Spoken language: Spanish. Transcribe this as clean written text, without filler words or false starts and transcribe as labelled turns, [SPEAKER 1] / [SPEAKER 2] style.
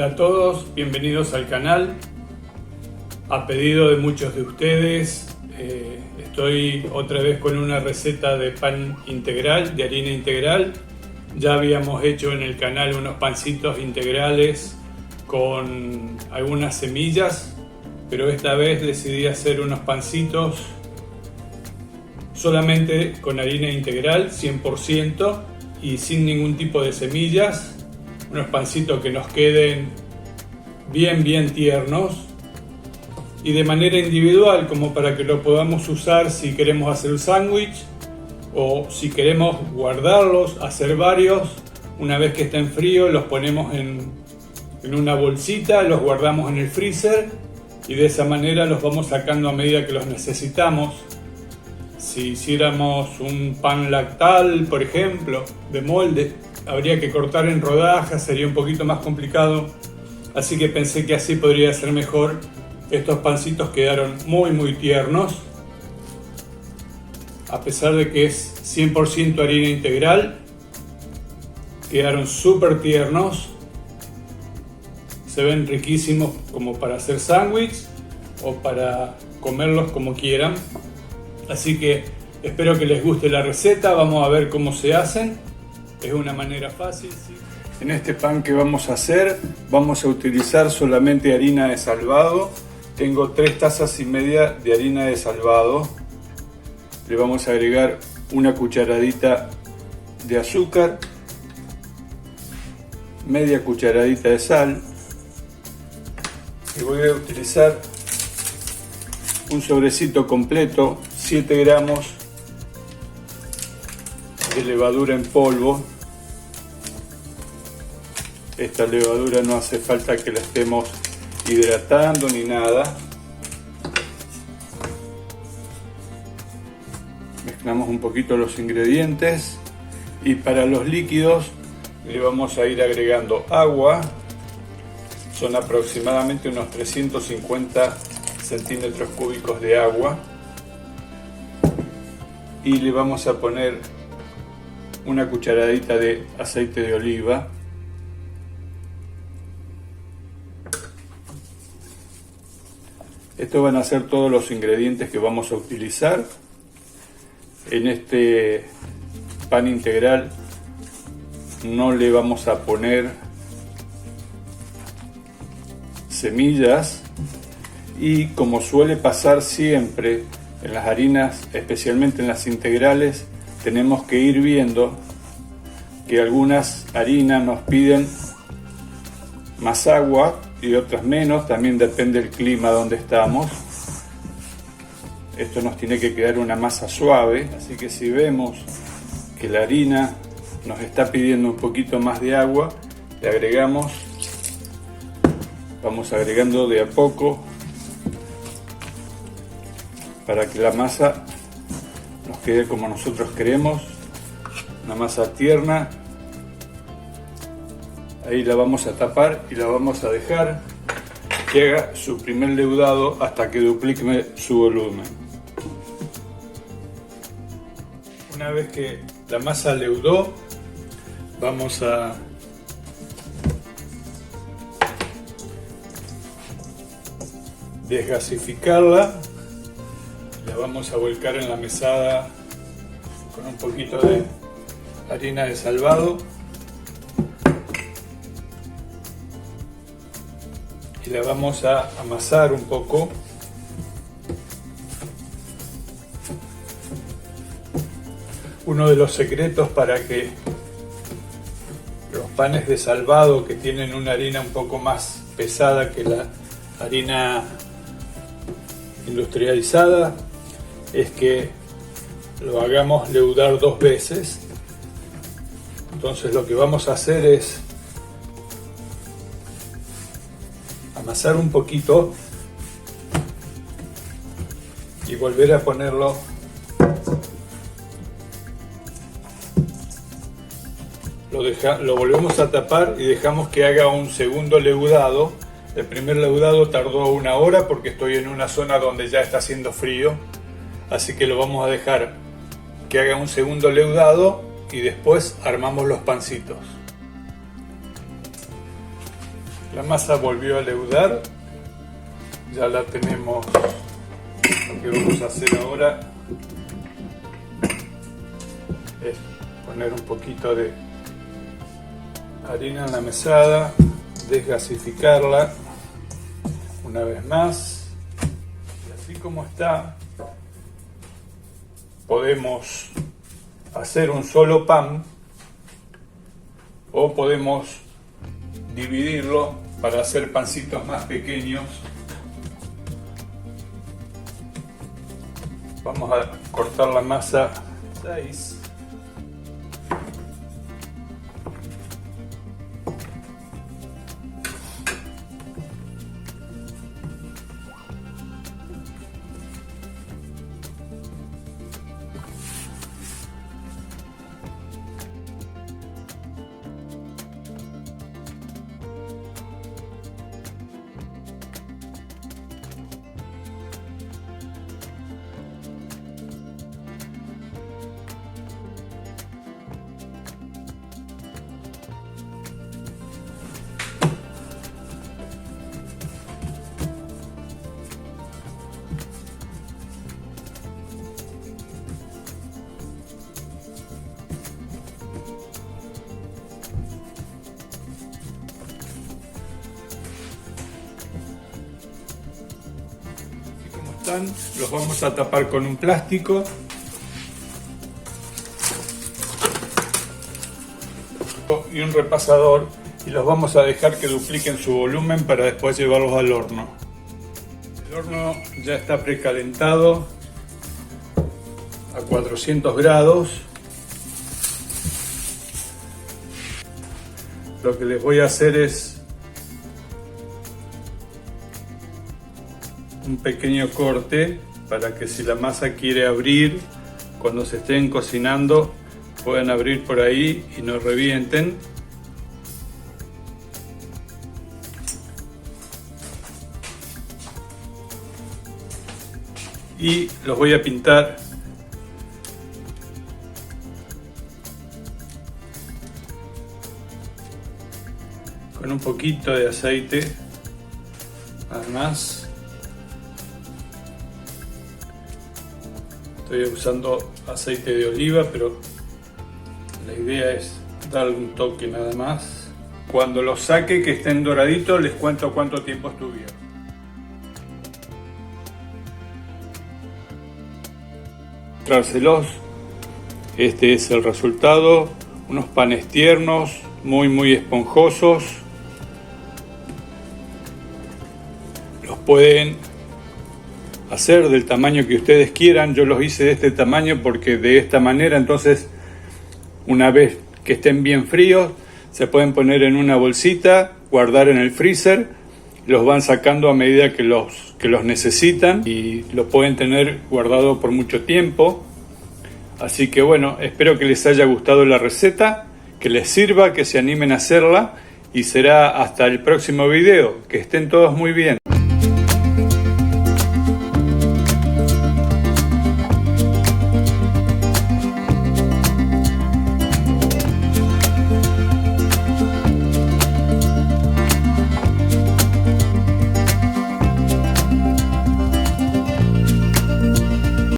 [SPEAKER 1] Hola a todos, bienvenidos al canal. A pedido de muchos de ustedes, estoy otra vez con una receta de pan integral, de harina integral. Ya habíamos hecho en el canal unos pancitos integrales con algunas semillas, pero esta vez decidí hacer unos pancitos solamente con harina integral, 100% y sin ningún tipo de semillas. Unos pancitos que nos queden bien tiernos y de manera individual, como para que lo podamos usar si queremos hacer un sándwich o si queremos guardarlos, hacer varios. Una vez que estén fríos los ponemos en una bolsita, los guardamos en el freezer y de esa manera los vamos sacando a medida que los necesitamos. Si hiciéramos un pan lactal, por ejemplo, de molde, habría que cortar en rodajas, sería un poquito más complicado, así que pensé que así podría ser mejor. Estos pancitos quedaron muy tiernos, a pesar de que es 100% harina integral, quedaron súper tiernos, se ven riquísimos como para hacer sándwich o para comerlos como quieran, así que espero que les guste la receta. Vamos a ver cómo se hacen. Es una manera fácil, ¿sí? En este pan que vamos a hacer, vamos a utilizar solamente harina de salvado. Tengo 3 tazas y media de harina de salvado. Le vamos a agregar una cucharadita de azúcar, media cucharadita de sal. Y voy a utilizar un sobrecito completo, 7 gramos de levadura en polvo. Esta levadura no hace falta que la estemos hidratando ni nada. Mezclamos un poquito los ingredientes y para los líquidos le vamos a ir agregando agua. Son aproximadamente unos 350 centímetros cúbicos de agua y le vamos a poner una cucharadita de aceite de oliva. Estos van a ser todos los ingredientes que vamos a utilizar en este pan integral. No le vamos a poner semillas y, como suele pasar siempre en las harinas, especialmente en las integrales, tenemos que ir viendo que algunas harinas nos piden más agua y otras menos, también depende del clima donde estamos. Esto nos tiene que quedar una masa suave, así que si vemos que la harina nos está pidiendo un poquito más de agua, le agregamos, vamos agregando de a poco para que la masa nos quede como nosotros queremos, una masa tierna. Ahí la vamos a tapar y la vamos a dejar que haga su primer leudado hasta que duplique su volumen. Una vez que la masa leudó, vamos a desgasificarla. La vamos a volcar en la mesada con un poquito de harina de salvado y la vamos a amasar un poco. Uno de los secretos para que los panes de salvado, que tienen una harina un poco más pesada que la harina industrializada, es que lo hagamos leudar 2 veces. Entonces lo que vamos a hacer es amasar un poquito y volver a ponerlo. Lo volvemos a tapar y dejamos que haga un segundo leudado. El primer leudado tardó 1 hora porque estoy en una zona donde ya está haciendo frío, así que lo vamos a dejar que haga un segundo leudado y después armamos los pancitos. La masa volvió a leudar, ya la tenemos. Lo que vamos a hacer ahora es poner un poquito de harina en la mesada, desgasificarla una vez más, y así como está podemos hacer un solo pan o podemos dividirlo para hacer pancitos más pequeños. Vamos a cortar la masa 6. Los vamos a tapar con un plástico y un repasador y los vamos a dejar que dupliquen su volumen para después llevarlos al horno. El horno ya está precalentado a 400 grados. Lo que les voy a hacer es un pequeño corte para que si la masa quiere abrir cuando se estén cocinando puedan abrir por ahí y no revienten. Y los voy a pintar con un poquito de aceite, además. Estoy usando aceite de oliva, pero la idea es darle un toque nada más. Cuando los saque, que estén doraditos, les cuento cuánto tiempo estuvieron. Mostrárselos. Este es el resultado. Unos panes tiernos, muy esponjosos. Los pueden hacer del tamaño que ustedes quieran. Yo los hice de este tamaño porque de esta manera entonces una vez que estén bien fríos se pueden poner en una bolsita, guardar en el freezer, los van sacando a medida que los necesitan y lo pueden tener guardado por mucho tiempo. Así que bueno, espero que les haya gustado la receta, que les sirva, que se animen a hacerla y será hasta el próximo video. Que estén todos muy bien.